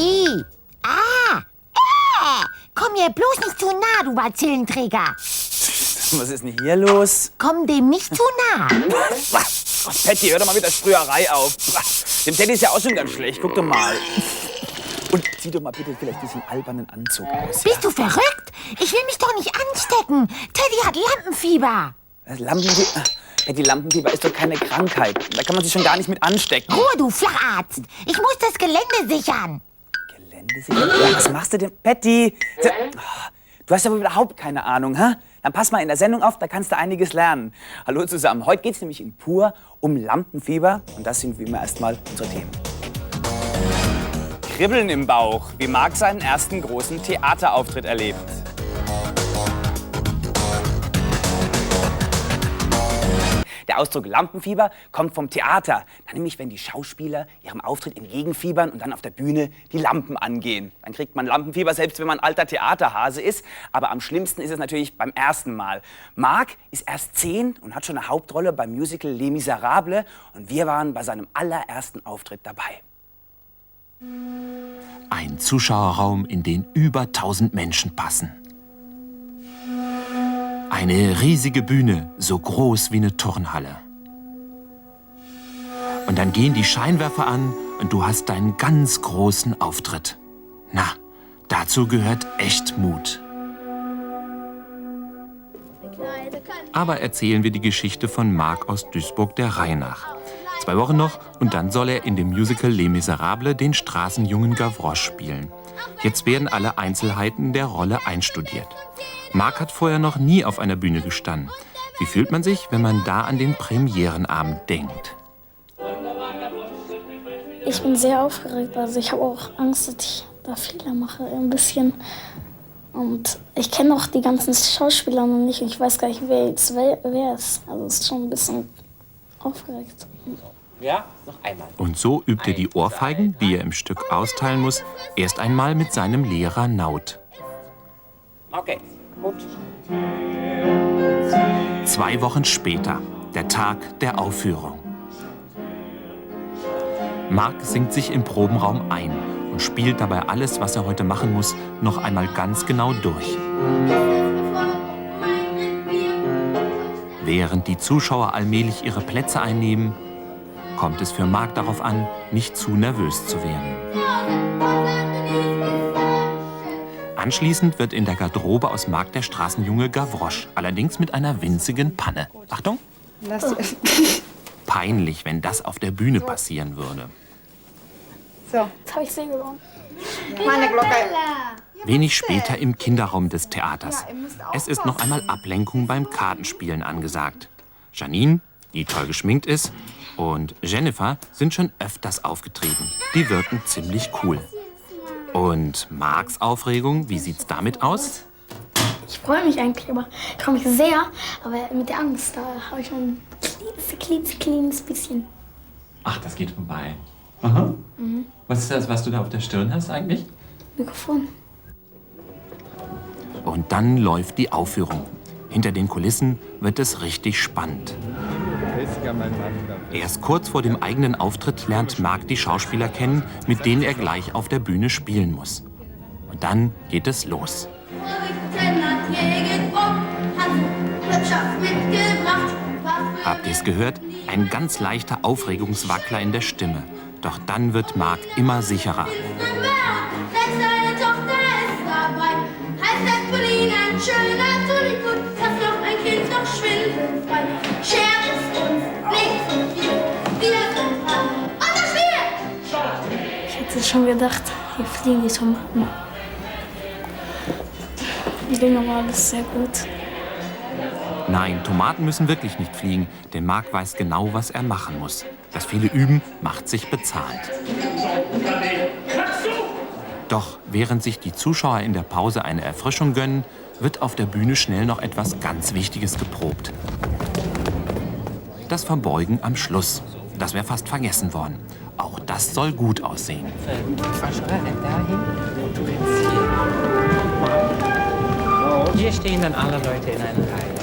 Wie? Komm mir bloß nicht zu nah, du Bazillenträger. Was ist denn hier los? Komm dem nicht zu nah. Oh, Patty, hör doch mal mit der Sprüherei auf. Dem Teddy ist ja auch schon ganz schlecht. Guck doch mal. Und zieh doch mal bitte vielleicht diesen albernen Anzug aus. Bist du verrückt? Ich will mich doch nicht anstecken. Teddy hat Lampenfieber. Lampenfieber? Patty, Lampenfieber ist doch keine Krankheit. Da kann man sich schon gar nicht mit anstecken. Ruhe, du Flacharzt. Ich muss das Gelände sichern. Gelände sichern? Ja, was machst du denn, Patty? Du hast ja wohl überhaupt keine Ahnung, hä? Dann pass mal in der Sendung auf, da kannst du einiges lernen. Hallo zusammen. Heute geht's nämlich in Pur um Lampenfieber. Und das sind wie immer erstmal unsere Themen. Kribbeln im Bauch, wie Marc seinen ersten großen Theaterauftritt erlebt. Der Ausdruck Lampenfieber kommt vom Theater. Dann nämlich, wenn die Schauspieler ihrem Auftritt entgegenfiebern und dann auf der Bühne die Lampen angehen. Dann kriegt man Lampenfieber, selbst wenn man alter Theaterhase ist. Aber am schlimmsten ist es natürlich beim ersten Mal. Marc ist erst 10 und hat schon eine Hauptrolle beim Musical Les Miserables. Und wir waren bei seinem allerersten Auftritt dabei. Ein Zuschauerraum, in den über 1000 Menschen passen. Eine riesige Bühne, so groß wie eine Turnhalle. Und dann gehen die Scheinwerfer an und du hast deinen ganz großen Auftritt. Na, dazu gehört echt Mut. Aber erzählen wir die Geschichte von Marc aus Duisburg der Reihe nach. 2 Wochen noch und dann soll er in dem Musical Les Miserables den Straßenjungen Gavroche spielen. Jetzt werden alle Einzelheiten der Rolle einstudiert. Marc hat vorher noch nie auf einer Bühne gestanden. Wie fühlt man sich, wenn man da an den Premierenabend denkt? Ich bin sehr aufgeregt. Also ich habe auch Angst, dass ich da Fehler mache, ein bisschen. Und ich kenne auch die ganzen Schauspieler noch nicht. Ich weiß gar nicht, wer ist. Also es ist schon ein bisschen aufgeregt. Ja, noch einmal. Und so übt er die Ohrfeigen, die er im Stück austeilen muss, erst einmal mit seinem Lehrer Naut. Okay, gut. 2 Wochen später, der Tag der Aufführung. Marc singt sich im Probenraum ein und spielt dabei alles, was er heute machen muss, noch einmal ganz genau durch. Während die Zuschauer allmählich ihre Plätze einnehmen, kommt es für Marc darauf an, nicht zu nervös zu werden. Anschließend wird in der Garderobe aus Marc der Straßenjunge Gavroche, allerdings mit einer winzigen Panne. Achtung! Peinlich, wenn das auf der Bühne passieren würde. So. Jetzt habe ich sie gewonnen. Meine Glocke. Wenig später im Kinderraum des Theaters. Es ist noch einmal Ablenkung beim Kartenspielen angesagt. Janine, die toll geschminkt ist, und Jennifer sind schon öfters aufgetreten. Die wirken ziemlich cool. Und Marcs Aufregung, wie sieht's damit aus? Ich freue mich eigentlich, aber ich freue mich sehr. Aber mit der Angst, da habe ich schon ein kleines bisschen. Ach, das geht vorbei. Aha. Mhm. Was ist das, was du da auf der Stirn hast eigentlich? Mikrofon. Und dann läuft die Aufführung. Hinter den Kulissen wird es richtig spannend. Erst kurz vor dem eigenen Auftritt lernt Marc die Schauspieler kennen, mit denen er gleich auf der Bühne spielen muss. Und dann geht es los. Habt ihr es gehört? Ein ganz leichter Aufregungswackler in der Stimme. Doch dann wird Marc immer sicherer. Ich hätte schon gedacht, wir fliegen die Tomaten. Ich denke aber, das ist sehr gut. Nein, Tomaten müssen wirklich nicht fliegen, denn Marc weiß genau, was er machen muss. Das viele Üben macht sich bezahlt. Doch während sich die Zuschauer in der Pause eine Erfrischung gönnen, wird auf der Bühne schnell noch etwas ganz Wichtiges geprobt. Das Verbeugen am Schluss. Das wäre fast vergessen worden. Auch das soll gut aussehen. Hier stehen dann alle Leute in einer Reihe.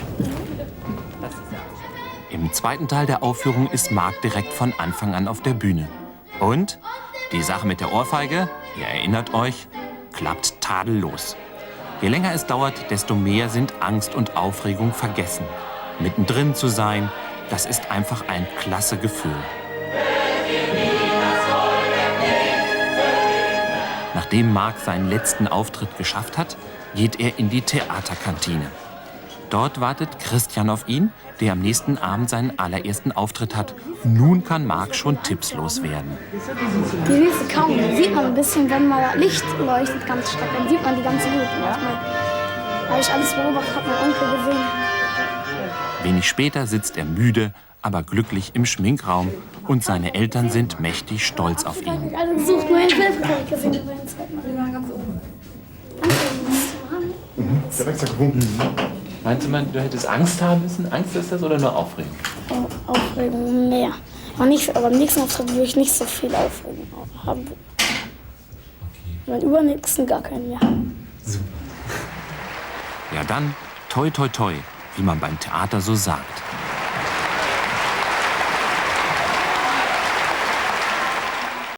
Im zweiten Teil der Aufführung ist Marc direkt von Anfang an auf der Bühne. Und die Sache mit der Ohrfeige, Ihr erinnert euch, klappt tadellos. Je länger es dauert, desto mehr sind Angst und Aufregung vergessen. Mittendrin zu sein, das ist einfach ein klasse Gefühl. Nachdem Marc seinen letzten Auftritt geschafft hat, geht er in die Theaterkantine. Dort wartet Christian auf ihn, der am nächsten Abend seinen allerersten Auftritt hat. Nun kann Marc schon Tipps loswerden. Die nächste kaum, da sieht man ein bisschen, wenn mal Licht leuchtet ganz stark, dann sieht man die ganze gut. Habe ich alles beobachtet, habe meinen Onkel gesehen. Wenig später sitzt er müde, aber glücklich im Schminkraum und seine Eltern sind mächtig stolz auf ihn. Ich habe gesucht, nur einen Film habe ich gesehen. Wir waren ganz oben. Direkt gewunken. Meinst du, du hättest Angst haben müssen? Angst ist das oder nur Aufregung? Aufregung mehr. Aber am nächsten Auftritt würde ich nicht so viel Aufregung haben. Beim übernächsten gar keinen mehr. Super. Ja dann, toi toi toi, wie man beim Theater so sagt.